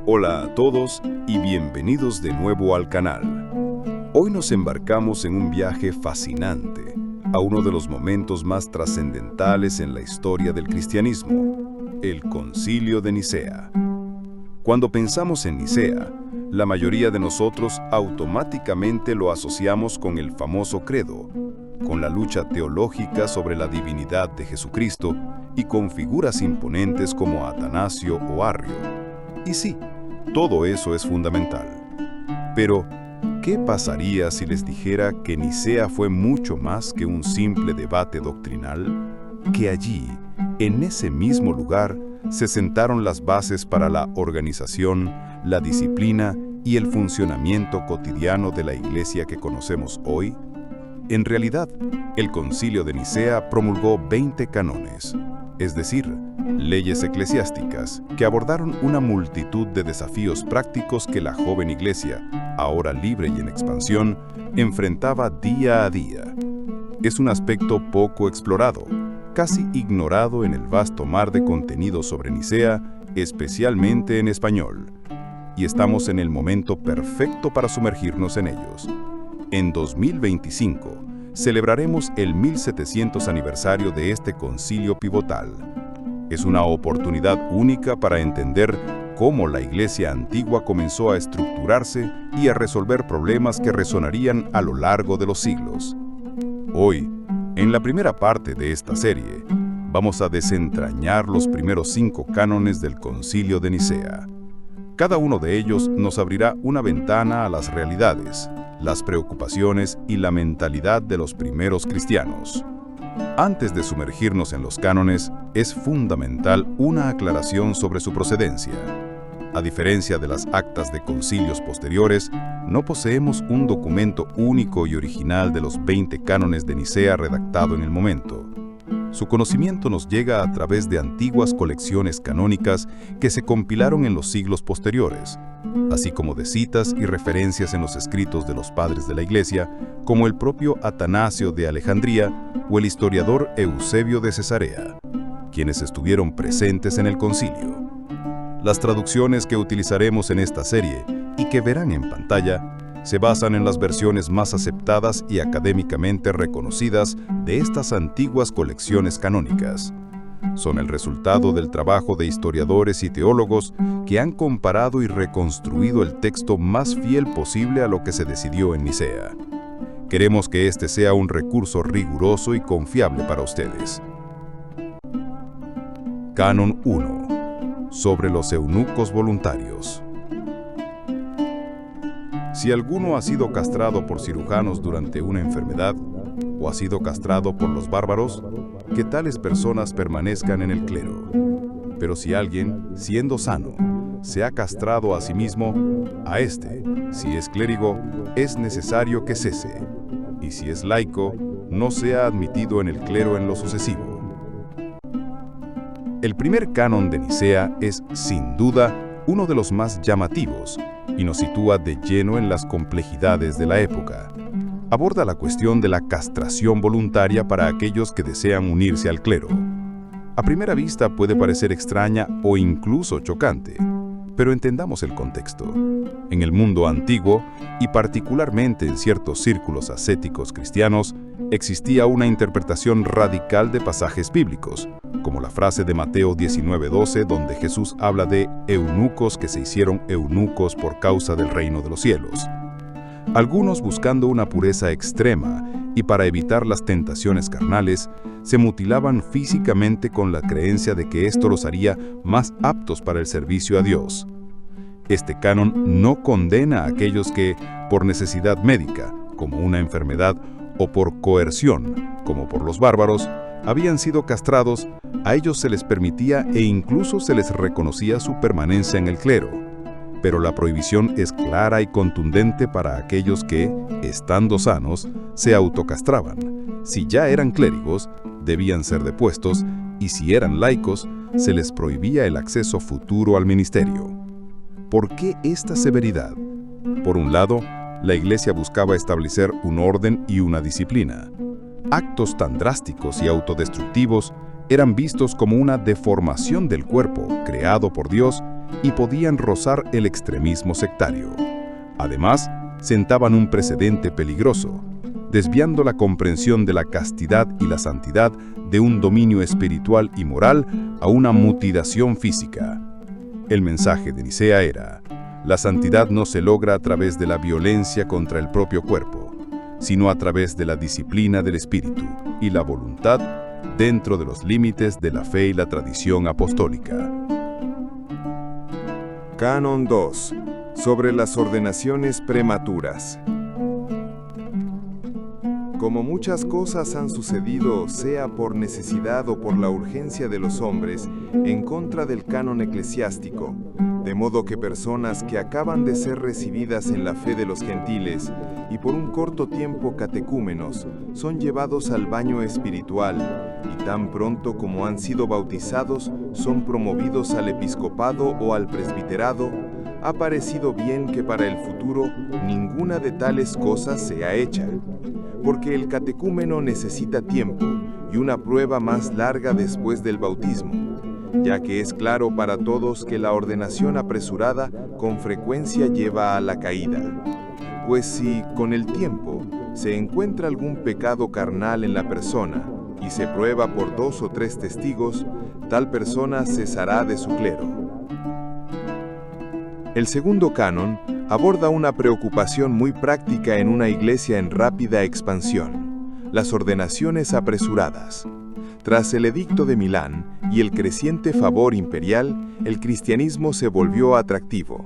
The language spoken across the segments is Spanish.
Hola a todos y bienvenidos de nuevo al canal. Hoy nos embarcamos en un viaje fascinante a uno de los momentos más trascendentales en la historia del cristianismo, el Concilio de Nicea. Cuando pensamos en Nicea, la mayoría de nosotros automáticamente lo asociamos con el famoso credo, con la lucha teológica sobre la divinidad de Jesucristo y con figuras imponentes como Atanasio o Arrio. Y sí, todo eso es fundamental. Pero, ¿qué pasaría si les dijera que Nicea fue mucho más que un simple debate doctrinal? Que allí, en ese mismo lugar, se sentaron las bases para la organización, la disciplina y el funcionamiento cotidiano de la Iglesia que conocemos hoy. En realidad, el Concilio de Nicea promulgó 20 cánones, es decir, leyes eclesiásticas que abordaron una multitud de desafíos prácticos que la joven Iglesia, ahora libre y en expansión, enfrentaba día a día. Es un aspecto poco explorado, casi ignorado en el vasto mar de contenido sobre Nicea, especialmente en español. Y estamos en el momento perfecto para sumergirnos en ellos. En 2025, celebraremos el 1700 aniversario de este concilio pivotal. Es una oportunidad única para entender cómo la Iglesia antigua comenzó a estructurarse y a resolver problemas que resonarían a lo largo de los siglos. Hoy, en la primera parte de esta serie, vamos a desentrañar los primeros 5 cánones del Concilio de Nicea. Cada uno de ellos nos abrirá una ventana a las realidades, las preocupaciones y la mentalidad de los primeros cristianos. Antes de sumergirnos en los cánones, es fundamental una aclaración sobre su procedencia. A diferencia de las actas de concilios posteriores, no poseemos un documento único y original de los 20 cánones de Nicea redactado en el momento. Su conocimiento nos llega a través de antiguas colecciones canónicas que se compilaron en los siglos posteriores, así como de citas y referencias en los escritos de los padres de la Iglesia, como el propio Atanasio de Alejandría o el historiador Eusebio de Cesarea, quienes estuvieron presentes en el concilio. Las traducciones que utilizaremos en esta serie y que verán en pantalla se basan en las versiones más aceptadas y académicamente reconocidas de estas antiguas colecciones canónicas. Son el resultado del trabajo de historiadores y teólogos que han comparado y reconstruido el texto más fiel posible a lo que se decidió en Nicea. Queremos que este sea un recurso riguroso y confiable para ustedes. Canon 1. Sobre los eunucos voluntarios. Si alguno ha sido castrado por cirujanos durante una enfermedad, o ha sido castrado por los bárbaros, que tales personas permanezcan en el clero. Pero si alguien, siendo sano, se ha castrado a sí mismo, a éste, si es clérigo, es necesario que cese, y si es laico, no sea admitido en el clero en lo sucesivo. El primer canon de Nicea es, sin duda, uno de los más llamativos, y nos sitúa de lleno en las complejidades de la época. Aborda la cuestión de la castración voluntaria para aquellos que desean unirse al clero. A primera vista puede parecer extraña o incluso chocante, pero entendamos el contexto. En el mundo antiguo, y particularmente en ciertos círculos ascéticos cristianos, existía una interpretación radical de pasajes bíblicos, como la frase de Mateo 19:12, donde Jesús habla de eunucos que se hicieron eunucos por causa del reino de los cielos. Algunos, buscando una pureza extrema y para evitar las tentaciones carnales, se mutilaban físicamente con la creencia de que esto los haría más aptos para el servicio a Dios. Este canon no condena a aquellos que, por necesidad médica, como una enfermedad, o por coerción, como por los bárbaros, habían sido castrados. A ellos se les permitía e incluso se les reconocía su permanencia en el clero. Pero la prohibición es clara y contundente para aquellos que, estando sanos, se autocastraban. Si ya eran clérigos, debían ser depuestos, y si eran laicos, se les prohibía el acceso futuro al ministerio. ¿Por qué esta severidad? Por un lado, la Iglesia buscaba establecer un orden y una disciplina. Actos tan drásticos y autodestructivos eran vistos como una deformación del cuerpo creado por Dios y podían rozar el extremismo sectario. Además, sentaban un precedente peligroso, desviando la comprensión de la castidad y la santidad de un dominio espiritual y moral a una mutilación física. El mensaje de Nicea era: la santidad no se logra a través de la violencia contra el propio cuerpo, sino a través de la disciplina del espíritu y la voluntad dentro de los límites de la fe y la tradición apostólica. Canon 2. Sobre las ordenaciones prematuras. Como muchas cosas han sucedido, sea por necesidad o por la urgencia de los hombres, en contra del canon eclesiástico, de modo que personas que acaban de ser recibidas en la fe de los gentiles y por un corto tiempo catecúmenos, son llevados al baño espiritual y tan pronto como han sido bautizados, son promovidos al episcopado o al presbiterado. Ha parecido bien que para el futuro ninguna de tales cosas sea hecha, porque el catecúmeno necesita tiempo y una prueba más larga después del bautismo, ya que es claro para todos que la ordenación apresurada con frecuencia lleva a la caída. Pues si, con el tiempo, se encuentra algún pecado carnal en la persona y se prueba por 2 o 3 testigos, tal persona cesará de su clero. El segundo canon aborda una preocupación muy práctica en una iglesia en rápida expansión: las ordenaciones apresuradas. Tras el edicto de Milán y el creciente favor imperial, el cristianismo se volvió atractivo.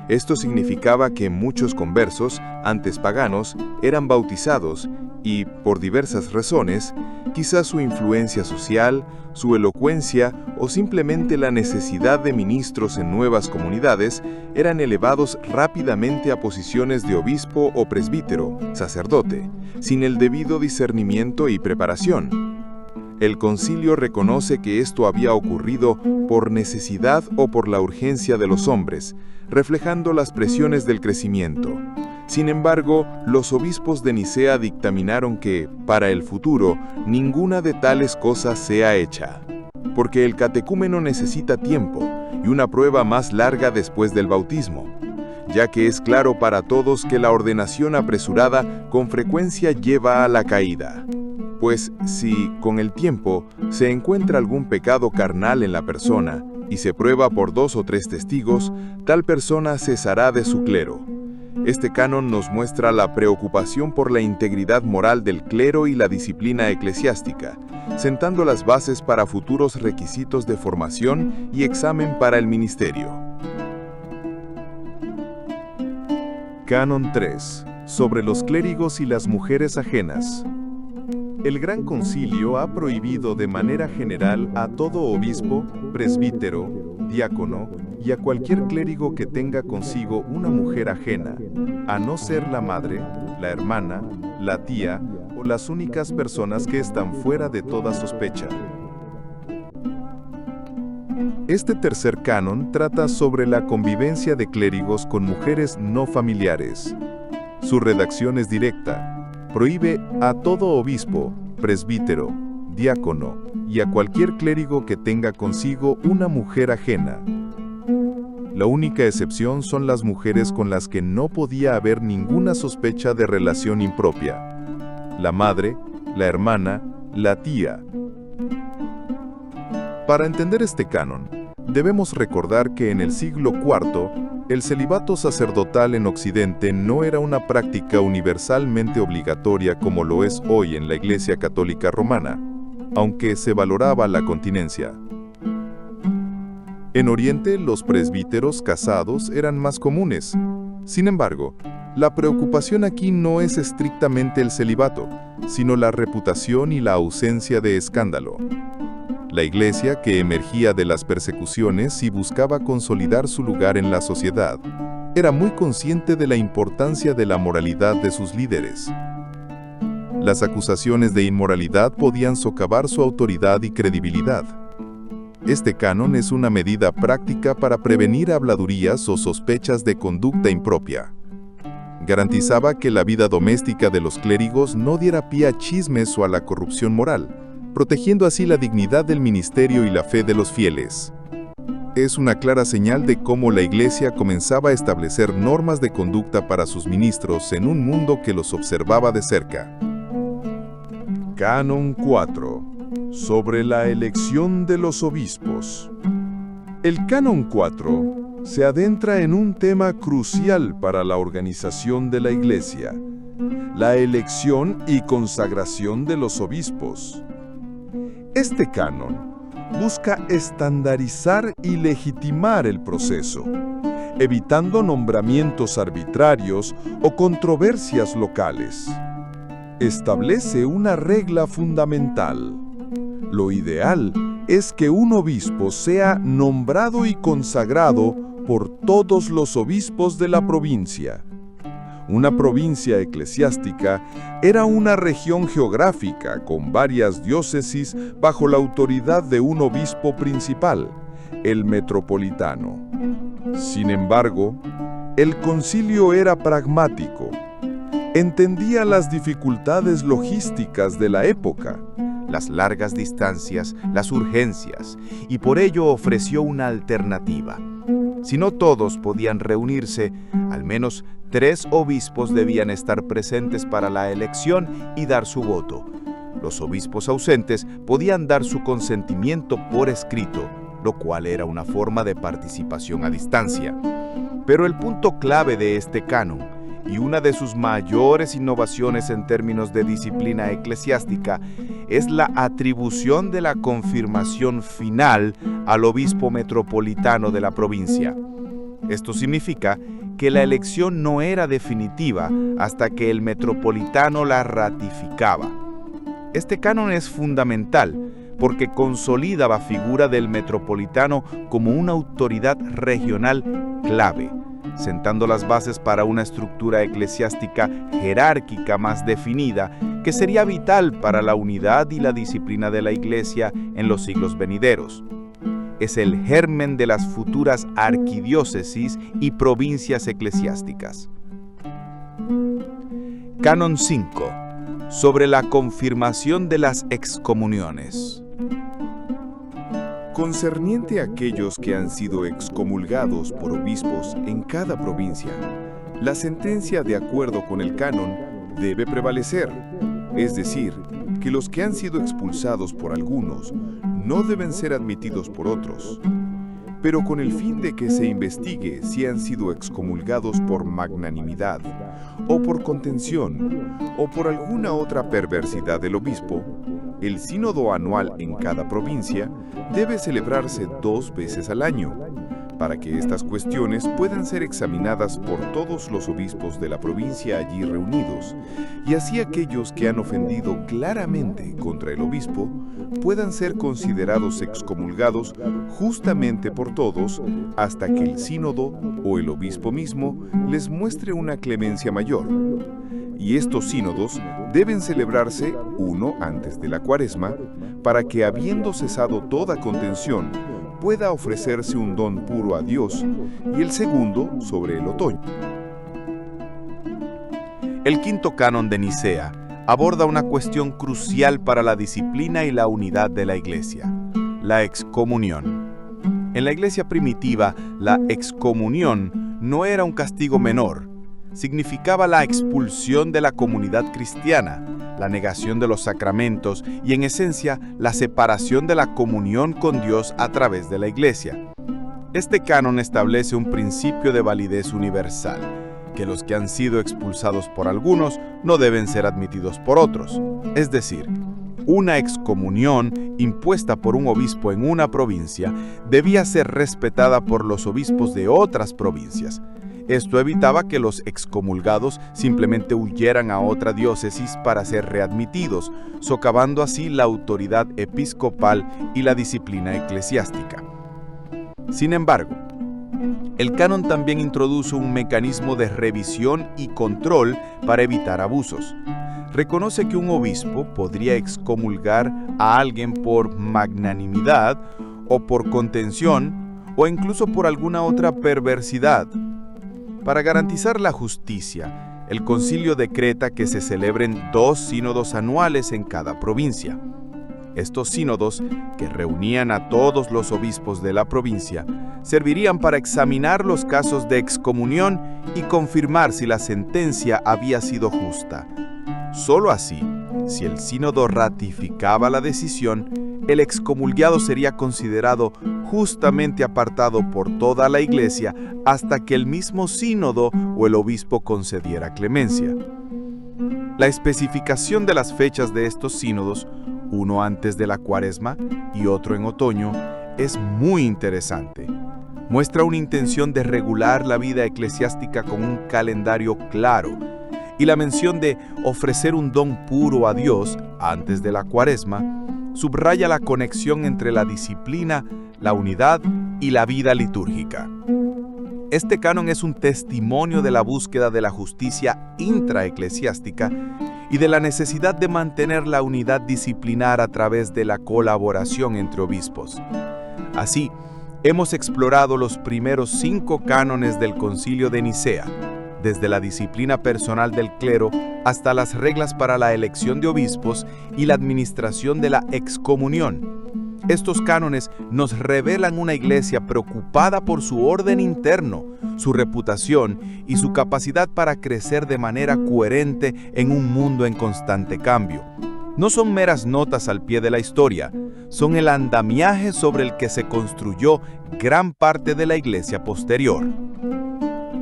Esto significaba que muchos conversos, antes paganos, eran bautizados y, por diversas razones, quizás su influencia social, su elocuencia o simplemente la necesidad de ministros en nuevas comunidades, eran elevados rápidamente a posiciones de obispo o presbítero, sacerdote, sin el debido discernimiento y preparación. El concilio reconoce que esto había ocurrido por necesidad o por la urgencia de los hombres, reflejando las presiones del crecimiento. Sin embargo, los obispos de Nicea dictaminaron que, para el futuro, ninguna de tales cosas sea hecha, porque el catecúmeno necesita tiempo y una prueba más larga después del bautismo, ya que es claro para todos que la ordenación apresurada con frecuencia lleva a la caída. Pues si, con el tiempo, se encuentra algún pecado carnal en la persona y se prueba por 2 o 3 testigos, tal persona cesará de su clero. Este canon nos muestra la preocupación por la integridad moral del clero y la disciplina eclesiástica, sentando las bases para futuros requisitos de formación y examen para el ministerio. Canon 3. Sobre los clérigos y las mujeres ajenas. El Gran Concilio ha prohibido de manera general a todo obispo, presbítero, diácono y a cualquier clérigo que tenga consigo una mujer ajena, a no ser la madre, la hermana, la tía o las únicas personas que están fuera de toda sospecha. Este tercer canon trata sobre la convivencia de clérigos con mujeres no familiares. Su redacción es directa. Prohíbe a todo obispo, presbítero, diácono y a cualquier clérigo que tenga consigo una mujer ajena. La única excepción son las mujeres con las que no podía haber ninguna sospecha de relación impropia: la madre, la hermana, la tía. Para entender este canon, debemos recordar que en el siglo IV, el celibato sacerdotal en Occidente no era una práctica universalmente obligatoria como lo es hoy en la Iglesia Católica Romana, aunque se valoraba la continencia. En Oriente, los presbíteros casados eran más comunes. Sin embargo, la preocupación aquí no es estrictamente el celibato, sino la reputación y la ausencia de escándalo. La Iglesia, que emergía de las persecuciones y buscaba consolidar su lugar en la sociedad, era muy consciente de la importancia de la moralidad de sus líderes. Las acusaciones de inmoralidad podían socavar su autoridad y credibilidad. Este canon es una medida práctica para prevenir habladurías o sospechas de conducta impropia. Garantizaba que la vida doméstica de los clérigos no diera pie a chismes o a la corrupción moral, protegiendo así la dignidad del ministerio y la fe de los fieles. es una clara señal de cómo la Iglesia comenzaba a establecer normas de conducta para sus ministros en un mundo que los observaba de cerca. Canon 4. Sobre la elección de los obispos. El Canon 4 se adentra en un tema crucial para la organización de la Iglesia: la elección y consagración de los obispos. Este canon busca estandarizar y legitimar el proceso, evitando nombramientos arbitrarios o controversias locales. Establece una regla fundamental. Lo ideal es que un obispo sea nombrado y consagrado por todos los obispos de la provincia. Una provincia eclesiástica era una región geográfica con varias diócesis bajo la autoridad de un obispo principal, el metropolitano. Sin embargo, el concilio era pragmático. Entendía las dificultades logísticas de la época, las largas distancias, las urgencias, y por ello ofreció una alternativa. Si no todos podían reunirse, al menos 3 obispos debían estar presentes para la elección y dar su voto. Los obispos ausentes podían dar su consentimiento por escrito, lo cual era una forma de participación a distancia. Pero el punto clave de este canon, y una de sus mayores innovaciones en términos de disciplina eclesiástica, es la atribución de la confirmación final al obispo metropolitano de la provincia. Esto significa que la elección no era definitiva hasta que el metropolitano la ratificaba. Este canon es fundamental porque consolida la figura del metropolitano como una autoridad regional clave, sentando las bases para una estructura eclesiástica jerárquica más definida que sería vital para la unidad y la disciplina de la Iglesia en los siglos venideros. Es el germen de las futuras arquidiócesis y provincias eclesiásticas. Canon 5. Sobre la confirmación de las excomuniones. Concerniente a aquellos que han sido excomulgados por obispos en cada provincia, la sentencia de acuerdo con el canon debe prevalecer, es decir, que los que han sido expulsados por algunos no deben ser admitidos por otros, pero con el fin de que se investigue si han sido excomulgados por magnanimidad, o por contención, o por alguna otra perversidad del obispo. El sínodo anual en cada provincia debe celebrarse 2 veces al año, para que estas cuestiones puedan ser examinadas por todos los obispos de la provincia allí reunidos, y así aquellos que han ofendido claramente contra el obispo puedan ser considerados excomulgados justamente por todos hasta que el sínodo o el obispo mismo les muestre una clemencia mayor. Y estos sínodos deben celebrarse uno antes de la Cuaresma, para que, habiendo cesado toda contención, pueda ofrecerse un don puro a Dios, y el segundo sobre el otoño. El quinto canon de Nicea aborda una cuestión crucial para la disciplina y la unidad de la Iglesia: la excomunión. En la Iglesia primitiva, la excomunión no era un castigo menor. Significaba la expulsión de la comunidad cristiana, la negación de los sacramentos y, en esencia, la separación de la comunión con Dios a través de la Iglesia. Este canon establece un principio de validez universal, que los que han sido expulsados por algunos no deben ser admitidos por otros. Es decir, una excomunión impuesta por un obispo en una provincia debía ser respetada por los obispos de otras provincias. Esto evitaba que los excomulgados simplemente huyeran a otra diócesis para ser readmitidos, socavando así la autoridad episcopal y la disciplina eclesiástica. Sin embargo, el canon también introduce un mecanismo de revisión y control para evitar abusos. Reconoce que un obispo podría excomulgar a alguien por magnanimidad o por contención o incluso por alguna otra perversidad. Para garantizar la justicia, el concilio decreta que se celebren 2 sínodos anuales en cada provincia. Estos sínodos, que reunían a todos los obispos de la provincia, servirían para examinar los casos de excomunión y confirmar si la sentencia había sido justa. Solo así, si el sínodo ratificaba la decisión, el excomulgado sería considerado justamente apartado por toda la Iglesia hasta que el mismo sínodo o el obispo concediera clemencia. La especificación de las fechas de estos sínodos, uno antes de la Cuaresma y otro en otoño, es muy interesante. Muestra una intención de regular la vida eclesiástica con un calendario claro, y la mención de ofrecer un don puro a Dios antes de la Cuaresma subraya la conexión entre la disciplina, la unidad y la vida litúrgica. Este canon es un testimonio de la búsqueda de la justicia intraeclesiástica y de la necesidad de mantener la unidad disciplinar a través de la colaboración entre obispos. Así, hemos explorado los primeros 5 cánones del Concilio de Nicea, desde la disciplina personal del clero hasta las reglas para la elección de obispos y la administración de la excomunión. Estos cánones nos revelan una iglesia preocupada por su orden interno, su reputación y su capacidad para crecer de manera coherente en un mundo en constante cambio. No son meras notas al pie de la historia, son el andamiaje sobre el que se construyó gran parte de la iglesia posterior.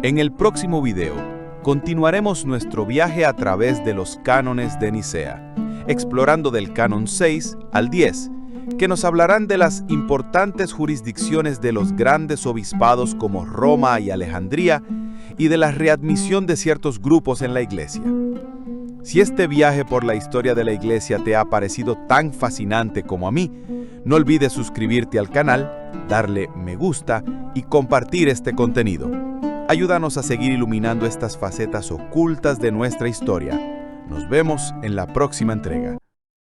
En el próximo video, continuaremos nuestro viaje a través de los cánones de Nicea, explorando del canon 6 al 10, que nos hablarán de las importantes jurisdicciones de los grandes obispados como Roma y Alejandría y de la readmisión de ciertos grupos en la iglesia. Si este viaje por la historia de la iglesia te ha parecido tan fascinante como a mí, no olvides suscribirte al canal, darle me gusta y compartir este contenido. Ayúdanos a seguir iluminando estas facetas ocultas de nuestra historia. Nos vemos en la próxima entrega.